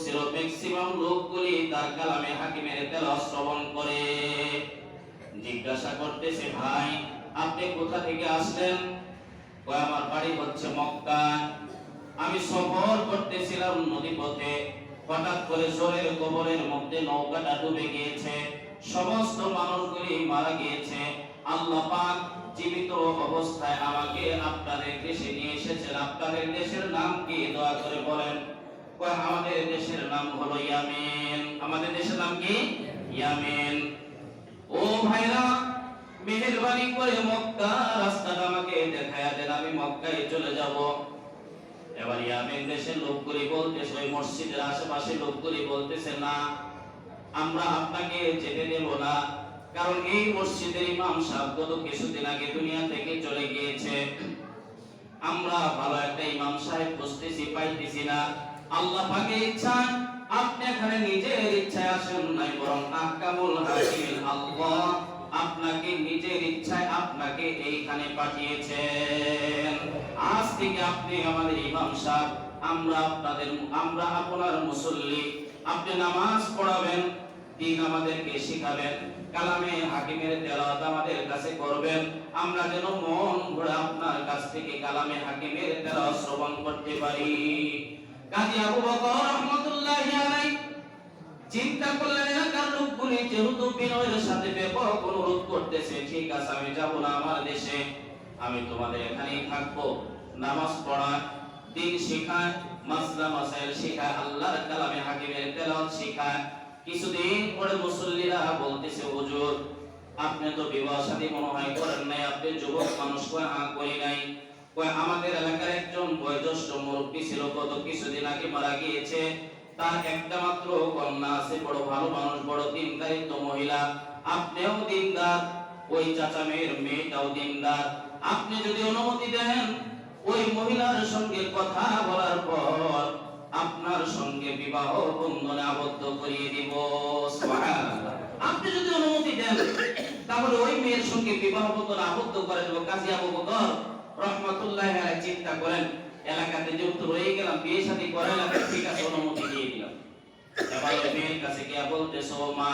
ছিল ম্যাক্সিমাম লোকগুলি তার কালামে হাকিমের তেলাওয়াত শ্রবণ করে। জিজ্ঞাসা করতেছে, ভাই আপনি কোথা থেকে আসলেন? কয় আমার বাড়ি হচ্ছে মক্কা। আমি সফর করতেছিলাম নদীপথে, হঠাৎ করে জোরের কবরের মধ্যে নৌকাটা ডুবে গিয়েছে, সমস্ত মানুষগুলি মারা গিয়েছে। আল্লাহ পাক জীবিত অবস্থায় আমাকে আপনাদের দেশে নিয়ে এসেছেন। আপনাদের দেশের নাম কি দয়া করে বলেন? কয় আমাদের দেশের নাম হলো ইয়ামেন। আমাদের দেশের নাম কি? ইয়ামেন। ও ভাইরা, মেহেরবানি করে মক্কা রাস্তাটা আমাকে দেখায়া দেন, আমি মক্কায় চলে যাব। এবার ইয়ামেন দেশের লোকগুলি বলতেছে, ওই মসজিদের আশেপাশে লোকগুলি বলতেছে, না আমরা আপনাকে যেতে দেব না, কারণ এই মসজিদের ইমাম সাহেব গত কিছুদিন আগে দুনিয়া থেকে চলে গিয়েছে। আমরা ভালো একটা ইমাম সাহেব খুঁজতেছি, পাইতেছি না। আল্লাহ পাকের ইচ্ছা আপনি এখানে নিজের ইচ্ছায় আসেন নাই, বরং আহকামুল হাকিম আল্লাহ আপনাকে নিজের ইচ্ছায় আপনাকে এইখানে পাঠিয়েছেন। আজ থেকে আপনি আমাদের ইমাম সাহেব, আমরা আপনার মুসল্লি। আপনি নামাজ পড়াবেন, দিন আমাদেরকে শিখাবেন, কালামে হাকিমের তেলাওয়াত আমাদের কাছে করবেন, আমরা যেন মন ভরে আপনার কাছ থেকে কালামে হাকিমের তেলাওয়াত শ্রবণ করতে পারি। কাজী আবু বকর রাহমাতুল্লাহি আলাইহি চিন্তা করলেন, এলাকার লোকগুলি যেহেতু বিনয়ের সাথে ব্যাপক অনুরোধ করতেছে, ঠিক আছে আমি যাব না আমার দেশে, আমি তোমাদের এখানেই থাকবো। নামাজ পড়া, দিন শেখায়, মাসলা মাসাইল শেখায়, আল্লাহর কালামে হাকিমের তেলাওয়াত শেখায়। কিছুদিন পরে মুসল্লিরা বলতেছে, হুজুর আপনি তো বিবাহ শাদী মনে হয় করেন নাই, আপনি যুবক মানুষ। কয় হ্যাঁ করি নাই। কয় আমাদের এলাকার একজন বয়োজ্যেষ্ঠ মুরব্বী ছিল, গত কিছুদিন আগে মারা গিয়েছে, তার একটা মাত্র কন্যা আছে, বড় ভালো মানুষ, বড় দিনদারিত্ব মহিলা। আপনিও দিনদার, ওই চাচা মেয়ের মেয়েটাও দিনদার। আপনি যদি অনুমতি দেন, ওই মহিলার সঙ্গে কথা বলার পর আপনার সঙ্গে বিবাহ বন্ধনে আবদ্ধ করিয়ে দিব। সুবহানাল্লাহ। আপনি যদি অনুমতি দেন, তাহলে ওই মেয়ের সঙ্গে বিবাহ বন্ধনে আবদ্ধ করে দেব। কাজী আবু বকর রাহমাতুল্লাহি আলাইহি চিন্তা করেন, এলাকাতে যেহেতু রয়ে গেলাম, বিয়ে শাদী করা লাগে, ঠিক আছে অনুমতি দিয়ে দিলাম। এবার ওই মেয়ের কাছে গিয়ে বলতেছে, ও মা,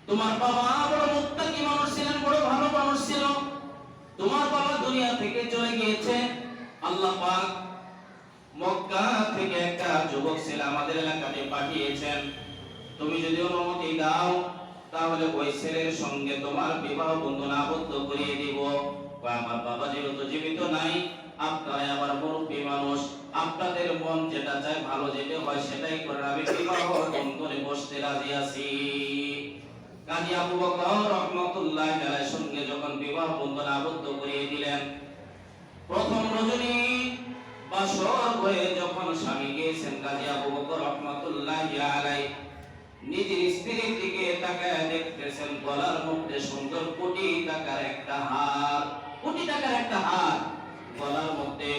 তোমার বাবা বড় মুত্তাকি মানুষ ছিলেন, বড় ভালো মানুষ ছিল, তোমার বাবা দুনিয়া থেকে চলে গিয়েছে। আল্লাহ পাক মক্কা থেকে একটা যুবক ছেলে আমাদের এলাকাতে পাঠিয়েছেন, তুমি যদি অনুমতি দাও তাহলে ওই ছেলের সঙ্গে তোমার বিবাহ বন্ধন আবদ্ধ করিয়ে দিব। আমার বাবা যেহেতু জীবিত নাই, আপনারা আমার মুরব্বী মানুষ, আপনাদের মন যেটা চায়, ভালো যেটা হয় সেটাই করেন, আমি বিবাহ বন্ধনে বসতে রাজি আছি। কাজী আবু বকর রাহমাতুল্লাহি আলাইহির সঙ্গে যখন বিবাহ বন্ধন আবদ্ধ করিয়ে দিলেন, প্রথম রজনী বাসর হয়ে যখন স্বামী গিয়েছেন, কাজী আবু বকর রাহমাতুল্লাহি আলাইহি নিজের স্ত্রীর দিকে তাকায় দেখতেছেন, গলার মধ্যে সুন্দর কোটি টাকার একটা হার, কোটি টাকার একটা হার গলার মধ্যে।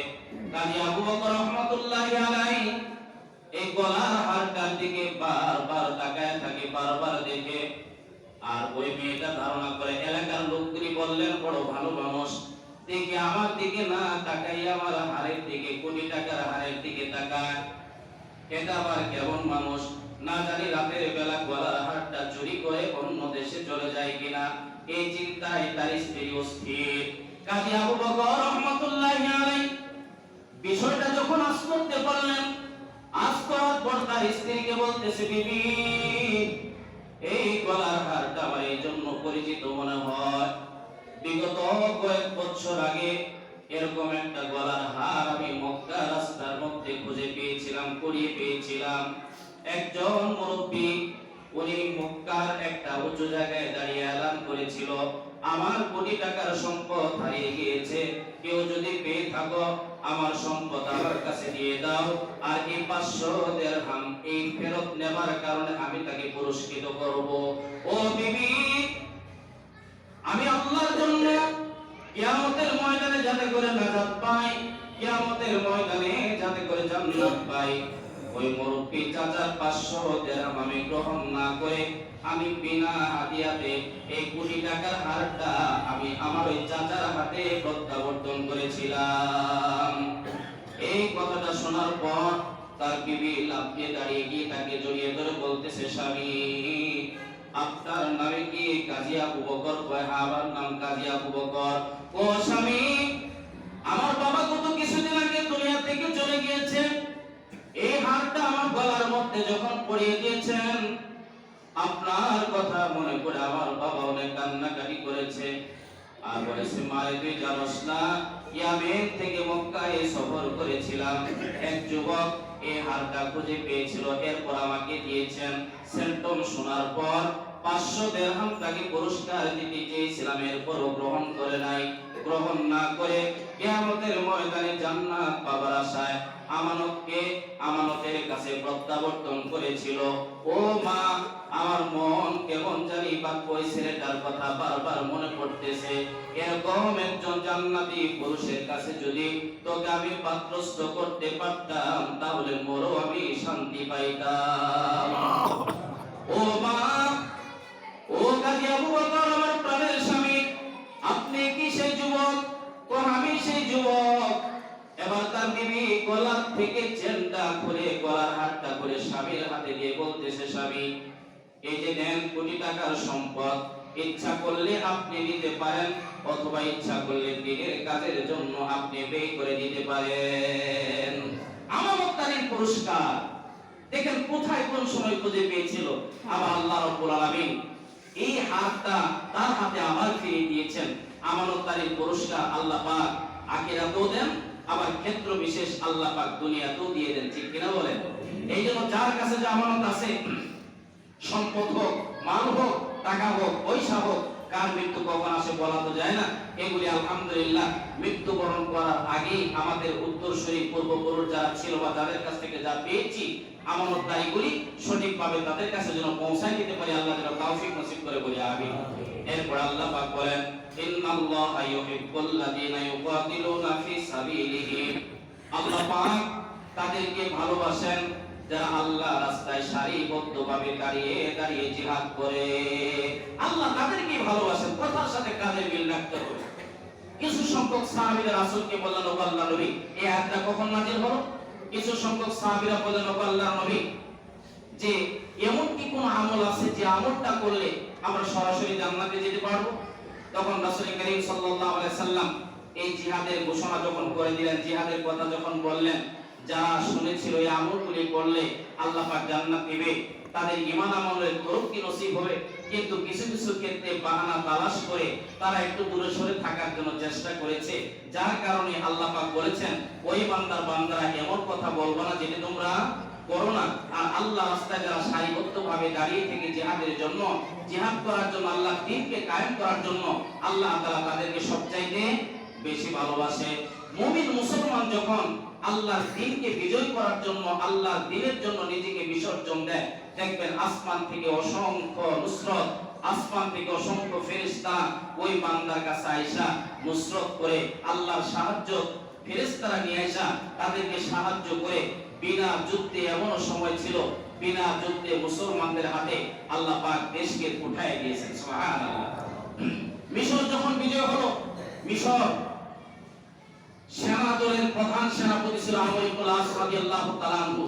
কাজী আবু বকর রাহমাতুল্লাহি আলাইহি এই গলার হারটার দিকে বারবার তাকায় থাকে, বারবার দেখে। আর ওই মেয়েটা ধারণা করে, এলাকার লোকগুলি বললেন বড় ভালো মানুষ, দেখে আমার দিকে না তাকাইয়া আমার হারের দিকে, কোটি টাকার হারের দিকে তাকায়, এটা আবার কেমন মানুষ, না জানি রাতের বেলা গলার হারটা চুরি করে অন্য দেশে চলে যায় কিনা, এই চিন্তায় তার স্ত্রী অস্থির। কাজী আবু বকর রাহমাতুল্লাহি আলাইহি বিষয়টা যখন আজ করতে পারলেন, আজ করার পর তার স্ত্রীকে বলতেছে, বিবি এই গলার হারটা আমার এই জন্য পরিচিত মনে হয়, বিগত কয়েক বছর আগে এরকম একটা গলার হার আমি মক্কা রাস্তার মধ্যে খুঁজে পেয়েছিলাম, কুড়িয়ে পেয়েছিলাম। একজন মুরব্বী, উনি মক্কার একটা উঁচু জায়গায় দাঁড়িয়ে এলান করেছিল, আমার কোটি টাকার সম্পদ হারিয়ে গিয়েছে, কেউ যদি পেয়ে থাকো আমার সম্পদ আমার কাছে দিয়ে দাও, আর এই 500 দিরহাম এই ফেরত নেবার কারণে আমি তাকে পুরস্কৃত করব। ও বিবি, আমি আল্লাহর জন্য কিয়ামতের ময়দানে যাতে করে নাজাত পাই, কিয়ামতের ময়দানে যাতে করে জান্নাত পাই, ওই মুরব্বী চাচার 500 দিরহাম আমি গ্রহণ না করে আমি বিনা হাদিয়াতে এই কোটি টাকার হারটা আমি আমার ওই চাচার হাতে প্রত্যাবর্তন করেছিলাম। এই কথাটা শোনার পর তার বিবি লাফিয়ে দাঁড়িয়ে গিয়ে তাকে জড়িয়ে ধরে বলতেছে, স্বামী আপনার নামে কি কাজী আবু বকর? কয় হ্যাঁ, আমার নাম কাজী আবু বকর। ও স্বামী, আমার বাবা কত কিছুদিন আগে দুনিয়া থেকে চলে গিয়েছে, এই হারটা আমার গলার মধ্যে যখন পরিয়ে দিয়েছেন, আপনার কথা মনে করে আমার বাবা অনেক কান্নাকাটি করেছে। আর বলেছে, মারে তুই জানোস না, ইয়ামেন থেকে মক্কায় সফর করেছিলাম, এক যুবক এই হারটা খুঁজে পেয়েছিল, এরপর আমাকে দিয়েছেন। সেন্টম শোনার পর 500 দিরহাম তাকে পুরস্কার দিতে চেয়েছিলাম, এরপরও গ্রহণ করে নাই। গ্রহণ না করে কিয়ামতের ময়দানে জান্নাত পাবার আশায় আমানতের কাছে প্রত্যাবর্তন করেছিল। ও মা, আমার মন কেমন জানি ওই ছেলেটার কথা বারবার মনে পড়তেছে। এরকম একজন জান্নাতি পুরুষের কাছে যদি তোকে আমি পাত্রস্থ করতে পারতাম, তাহলে মোরও আমি শান্তি পাইতাম। ও মা, ও কাজী আবু বকর, আমার প্রাণের স্বামী, আপনি কি সেই যুবক? তো আমি সেই যুবক। এবার তার বিবি গলার থেকে চেনটা খুলে, গলার হাতটা খুলে স্বামীর হাতে দিয়ে বলতেছে, স্বামী এই যে নেন কোটি টাকার সম্পদ, ইচ্ছা করলে আপনি নিতে পারেন, অথবা ইচ্ছা করলে দিনের কাজের জন্য আপনি ব্যয় করে দিতে পারেন। আমানতকারীর পুরস্কার দেখেন কোথায় কোন সময় খুঁজে পেয়েছিল। আবার আল্লাহ রাব্বুল আলামিন এই হাতটা তার হাতে আবার ফিরিয়ে দিয়েছেন। আমানতকারীর পুরস্কার আল্লাহ পাক আখিরাতেও দেন, আবার ক্ষেত্র বিশেষ আল্লাহ পাক দুনিয়াতেও দিয়ে দেন, ঠিক কিনা বলেন? এই জন্য যার কাছে যে আমানত আছে, সম্পদ হোক, মাল হোক, টাকা হোক, পয়সা হোক, কার মৃত্যু কখন আসে বলা তো যায় না। এগুলি আলহামদুলিল্লাহ মৃত্যুবরণ করার আগেই আমাদের উত্তরসূরি পূর্বপুরুষ যারা ছিল বা যাদের কাছ থেকে যা পেয়েছি, আমানতদারিগুলি সঠিকভাবে তাদের কাছে যেন পৌঁছায় দিতে পারি, আল্লাহ যেন তৌফিক নসিব করে, বলি আমিন। এরপর আল্লাহ পাক বলেন, ইন্নাল্লাহা ইউহিব্বুল লাযিনা ইউকাতিলুনা ফি সাবিলিহি। আল্লাহ পাক তাদেরকে ভালোবাসেন যারা আল্লাহ রাস্তায় সারিবদ্ধভাবে দাঁড়িয়ে দাঁড়িয়ে জিহাদ করে। আল্লাহ তাদেরকে ভালোবাসেন। কথার সাথে কাজের মিল রাখতে হবে। কিছু সংখ্যক সাহাবীরা রাসূলকে বললেন, ও আল্লাহর নবী, এই আয়াতটা কখন নাযিল হলো? কিছু সংখ্যক সাহাবীরা বললেন, ও আল্লাহর নবী, যে এমন কি কোন আমল আছে যে আমলটা করলে আমরা সরাসরি জান্নাতে যেতে পারবো? তখন রাসূল করিম সাল্লাল্লাহু আলাইহি সাল্লাম এই জিহাদের ঘোষণা যখন করে দিলেন, জিহাদের কথা যখন বললেন, যারা শুনেছিল এই আমলগুলি করলে আল্লাহ পাক জান্নাত দিবে, তাদের ঈমান আমলের তরক্কি নসিব হবে। কিন্তু কিছু কিছু ক্ষেত্রে বাহানা তালাশ করে তারা একটু দূরে সরে থাকার জন্য চেষ্টা করেছে, যার কারণে আল্লাহ পাক বলেছেন, ওই বান্দারা এমন কথা বলবো না যেটা তোমরা করো না। আর আল্লাহ রাস্তায় যারা সারিবদ্ধভাবে দাঁড়িয়ে থেকে জিহাদের জন্য, জিহাদ করার জন্য, আল্লাহ দ্বীনকে কায়েম করার জন্য আল্লাহ তাআলা তাদেরকে সবচাইতে বেশি ভালোবাসে। মুমিন মুসলমান যখন আল্লাহর দ্বীনকে বিজয় করার জন্য, আল্লাহর দ্বীনের জন্য নিজেকে বিসর্জন দেয়, দেখবেন আসমান থেকে অসংখ্য নুসরত, আসমান থেকে অসংখ্য ফেরেশতা ওই বান্দার কাছে আয়েশা নুসরত করে, আল্লাহর সাহায্য ফেরেশতারা নিয়ে আয়েশা তাদেরকে সাহায্য করে। বিনা যুদ্ধে এমনও সময় ছিল, বিনা যুদ্ধে মুসলমানদের হাতে আল্লাহ পাক দেশকে উঠায় দিয়েছেন। সুবহানাল্লাহ। মিশর যখন বিজয় হলো, মিশর সেনা দলের প্রধান সেনাপতি ছিল আমর ইবনে আস রাদিয়াল্লাহু তাআলা আনহু।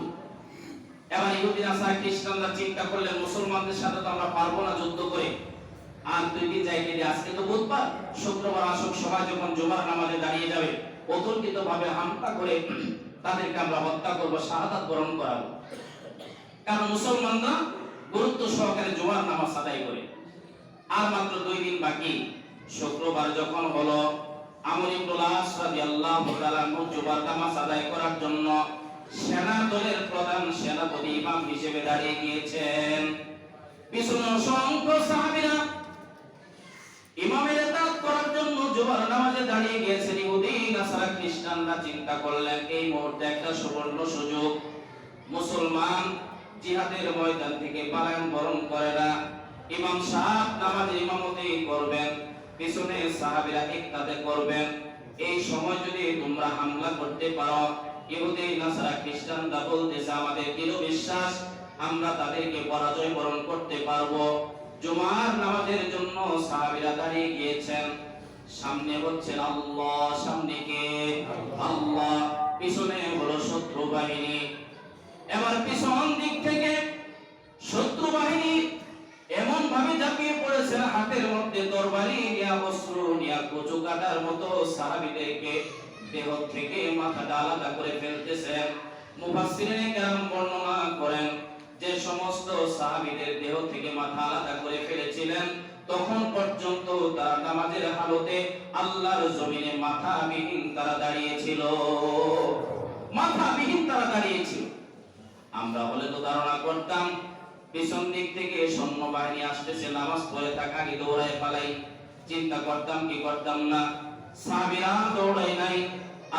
এবার ইহুদি নাসারা খ্রিস্টানরা চিন্তা করলেন, মুসলমানদের সাথে তো আমরা পারবো না যুদ্ধ করে, আর দুই দিন যাইতে দিয়ে, আজকে তো বুধবার, শুক্রবার আসুক, সবাই যখন জুমার নামাজে দাঁড়িয়ে যাবে, অতর্কিতভাবে হামলা করে তাদেরকে আমরা হত্যা করবো, শাহাদাত বরণ করাবো। কারণ মুসলমানরা গুরুত্ব সহকারে জুমার নামাজ আদায় করে। আর মাত্র 2 দিন বাকি। শুক্রবার যখন হলো, আমর ইবনে আস রাদিয়াল্লাহু তাআলা জুমার নামাজ আদায় করার জন্য সেনা দলের প্রধান সেনাপতি ইমাম হিসেবে দাঁড়িয়ে গিয়েছেন। পিছনে অসংখ্য সাহাবীরা ইমামের ইতাআত করার জন্য জুমার নামাজে দাঁড়িয়ে গিয়েছেন। ইহুদি নাসারা খ্রিস্টানরা চিন্তা করলেন, এই মুহূর্তে একটা সুবর্ণ সুযোগ, মুসলমান জিহাদের ময়দান থেকে পলায়ন বরণ করে না, ইমাম সাহেব নামাজের ইমামতি করবেন, পিছনে সাহাবীরা ইক্তাদে করবেন। এই সময় যদি তোমরা হামলা করতে পারো, ইহুদি নাসারা খ্রিস্টানরা বলতেছে, আমাদের দৃঢ় বিশ্বাস আমরা তাদেরকে পরাজয় বরণ করতে পারবো। জুমার নামাজের জন্য সাহাবীরা দাঁড়িয়ে গিয়েছেন। সামনে হচ্ছেন আল্লাহ, সামনে কে? আল্লাহ, পিছনে হলো শত্রু বাহিনী। সাহাবীদেরকে দেহ থেকে মাথাটা আলাদা করে ফেলতেছেন। মুফাসসিরিনে কেরাম বর্ণনা করেন যে সমস্ত সাহাবীদের দেহ থেকে মাথা আলাদা করে ফেলেছিলেন তখন পর্যন্ত তারা নামাজের হালতে আল্লাহর জমিনে মাথাবিহীন তারা দাঁড়িয়েছিল, মাথাবিহীন তারা দাঁড়িয়েছিল। আমরা হলে তো ধারণা করতাম পিছন দিক থেকে সৈন্যবাহিনী আসতেছে, নামাজ পড়ে থাকা আগে দৌড়ায় পালাই। চিন্তা করতাম কি করতাম না? সাহাবীরা দৌড়ায় নাই,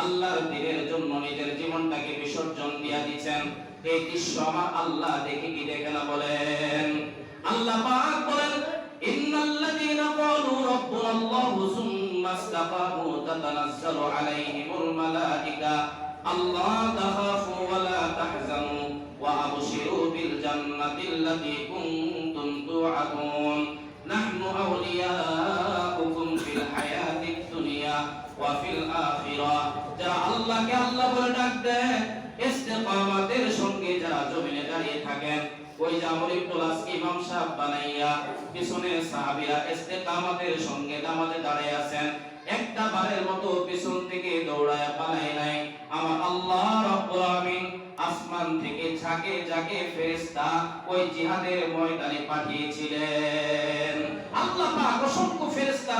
আল্লাহর দ্বীনের জন্য নিজের জীবনটাকে বিসর্জন দিয়া দিয়েছেন। এই দৃশ্য আমার আল্লাহ দেখে কি দেখে না বলেন? আল্লাহ পাক বলেন ইন্নাল্লাযীনা ক্বালু রাব্বুনাল্লাহু সুম্মা ইসতাকামু তাতানাজ্জালু আলাইহিমুল মালায়েকা আল্লা তাখাফু ওয়া লা তাহজানু ওয়া আবশিরু বিল জান্নাতিল্লাতী কুনতুম তুআদুন নাহনু আউলিয়াউকুম ফিল হায়াতিদ দুনিয়া ওয়া ফিল আখিরাহ। যারা আল্লাহকে আল্লাহ বলে ডাক দেয়, ইস্তেকামাতের সঙ্গে যারা জমিনে দাঁড়িয়ে থাকেন, ওই যে আমর ইবনুল আস ইমাম সাহেব বানাইয়া পিছনে সাহাবীরা ইস্তেকামাতের সঙ্গে নামাজে দাঁড়িয়ে আছেন, একটা বারের মতো পিছন থেকে দৌড়ায় পালাই নাই। আমার আল্লাহ রাব্বুল আলামিন আসমান থেকে ঝাঁকে ঝাঁকে ফেরেশতা ওই জিহাদের ময়দানে পাঠিয়েছিলেন। আল্লাহ পাক অসংখ্য ফেরেশতা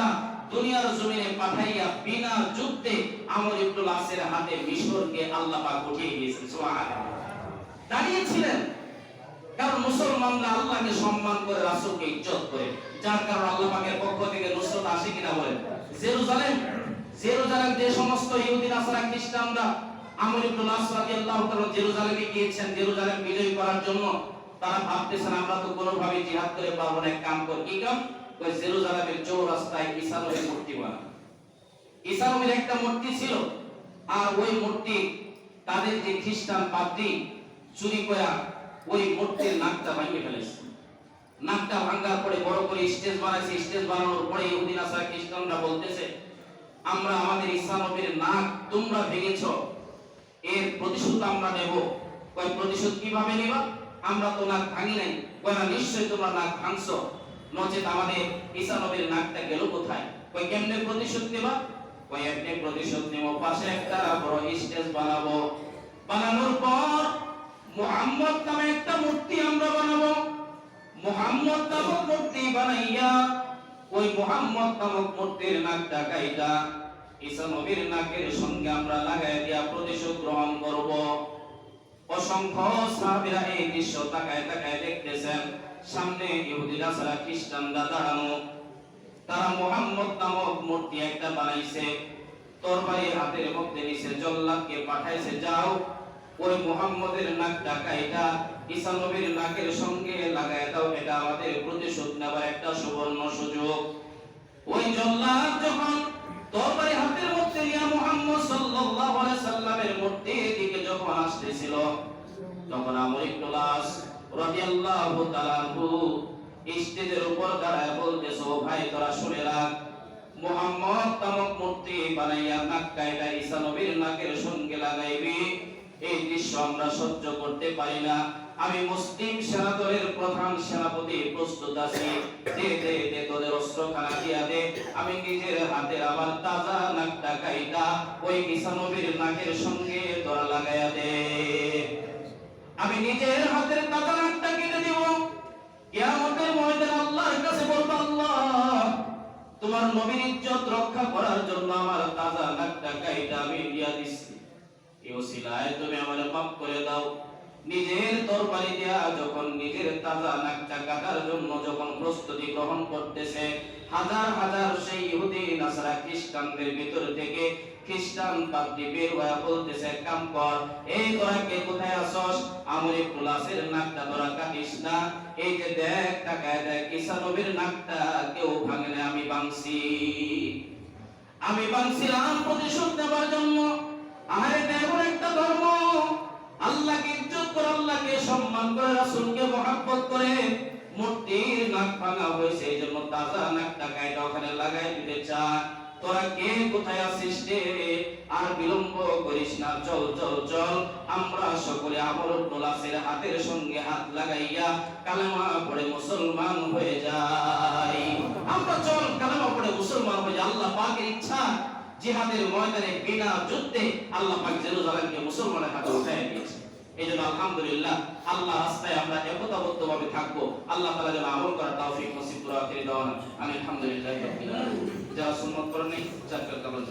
দুনিয়ার জমিনে পাঠাইয়া বিনা যুদ্ধে আমর ইবনুল আসের হাতে মিশরকে আল্লাহ পাক উঠিয়ে দিয়েছেন। সুবহানাল্লাহ। দাঁড়িয়েছিলেন কারণ মুসলমানরা আল্লাহকে সম্মান করে, রাসূলকে ইজ্জত করে, যার কারণে আল্লাহ পাকের পক্ষ থেকে নুসরত আসে কিনা বলেন? জেরুজালেম যে সমস্ত ইহুদি নাসারা খ্রিস্টানরা আমর ইবনুল আস রাদিয়াল্লাহু তাআলা জেরুজালেমে গিয়েছেন জেরুজালেম বিজয় করার জন্য, তারা ভাবতেছেন আমরা তো কোনোভাবে জিহাদ করে পারবো না, এক কাম করি। কি কাম? ওই জেরুজালেমের চৌরাস্তায় ঈসা নবীর মূর্তি বানানো। ঈসা নবীর একটা মূর্তি ছিল, আর ওই মূর্তি তাদের যে খ্রিস্টান পাদ্রী চুরি করে ওই মূর্তির নাকটা ভেঙে ফেলেছে। নাকটা ভাঙার পরে বড় করে স্টেজ বানাইছে। স্টেজ বানানোর পরে ইহুদি নাসারা খ্রিস্টানরা বলতেছে আমরা আমাদের ঈসা নবীর নাক তোমরা ভেঙেছো, এর প্রতিশোধ আমরা নেব। কয় প্রতিশোধ কিভাবে নেবা? আমরা তো নাক ভাঙি নাই। কয় না, নিশ্চয়ই তোমরা নাক ভাঙছো, নচেত আমাদের ঈসা নবীর নাকটা গেল কোথায়? কয় কেমনে প্রতিশোধ নেবা? কয় এমনি প্রতিশোধ নেব, পাশে একটা বড় স্টেজ বানাবো, বানানোর পর মুহাম্মদ নামে একটা মূর্তি আমরা বানাবো। মুহাম্মদ নামক মূর্তি বানাইয়া ওই মুহাম্মদ নামক মূর্তির নাকটা কাইটা ঈসা নবীর নাকের সঙ্গে আমরা লাগাই দিয়া প্রতিশোধ গ্রহণ করব। অসংখ্য সাহাবীরা এই দৃশ্য তাকায় তাকায় দেখতেছেন। সামনে ইহুদি নাসারা খ্রিস্টানরা দাঁড়ানো, তারা মুহাম্মদ নামক মূর্তি একটা বানাইছে, তরবারি হাতের মধ্যে নিছে, জল্লাদকে পাঠাইছে, যাও ওই মুহাম্মদের নাকটা কাইটা ঈসা নবীর নাকের সঙ্গে লাগায় দাও, এটা আমাদের প্রতিশোধ নেবার একটা সুবর্ণ সুযোগ। ওই জল্লাদ যখন তরবারি হাতের মধ্যে নিয়ে মুহাম্মদ সাল্লাল্লাহু আলাইহি সাল্লামের মূর্তির দিকে যখন আসতেছিল, তখন আমর ইবনুল আস রাদিয়াল্লাহু তাআলা আনহু স্টেজের উপর দাঁড়ায় বলতেছে, ও ভাই তোরা শুনে রাখ, মুহাম্মদ নামক মূর্তি বানাইয়া নাক কাইটা ঈসা নবীর নাকের সঙ্গে লাগাইবি, এই দৃশ্য আমরা সহ্য করতে পারি না। আমি মুসলিম সেনাদলের প্রধান সেনাপতি প্রস্তুত আছি, দে দে দে তোদের অস্ত্রখানা দিয়া দে, আমি নিজের হাতের আমার তাজা নাকটা কাইটা ওই ঈসা নবীর নাকের সঙ্গে তোরা লাগাইয়া দে। আমি নিজের হাতের তাজা নাকটা কেটে দিব, কিয়ামতের ময়দানে আল্লাহর কাছে বলবো, আল্লাহ তোমার নবীর ইজ্জত রক্ষা করার জন্য আমার তাজা নাকটা কাইটা আমি দিয়া দিছি, এই ওসিলায় তুমি আমারে মাফ করে দাও। নিজের তরবারি দিয়া যখন নিজের তাজা নাকটা কাটার জন্য যখন প্রস্তুতি গ্রহণ করতেছে, হাজার হাজার সেই ইহুদি নাসারা খ্রিস্টানদের ভিতর থেকে খ্রিস্টান পাদ্রী বের হয়ে বলতেছে, কাম কর, এই তোরা কে কোথায় আসস? আমর ইবনুল আসের নাকটা তোরা কাটিস না, এই যে দেখ তাকায় দেখ ঈসা নবীর নাকটা কেউ ভাঙে না, আমি ভাঙছি, আমি ভাঙছিলাম প্রতিশোধ নেবার জন্য। আরে এমন একটা ধর্ম, আল্লাহকে ইজ্জত করে, আল্লাহকে সম্মান করে, রাসূলকে মহব্বত করে মূর্তির নাক ভাঙা হয়েছে, এই জন্য তাজা নাকটা কাইটা ওখানে লাগাই দিতে চায়। তোরা কে কোথায় আছিস রে? আর বিলম্ব করিস না, চল চল চল, আমরা সকলে আমর ইবনুল আসের হাতের সঙ্গে হাত লাগাইয়া কালেমা পড়ে মুসলমান হয়ে যাই। আমরা চল কালেমা পড়ে মুসলমান হয়ে যাই। আল্লাহ পাকের ইচ্ছা জিহাদের ময়দানে বিনা যুদ্ধে আল্লাহ পাক জেরুজালেমকে মুসলমানের হাতে উঠায় দিয়েছে। এই জন্য আলহামদুলিল্লাহ আল্লাহ রাস্তায় আমরা একতাবদ্ধভাবে থাকবো। আল্লাহ তাআলা যেন আমল করার তৌফিক নসিব করে। আখির দাওয়ানা আলহামদুলিল্লাহি রাব্বিল আলামিন। যারা সুন্নাত পড়েন চার কাজ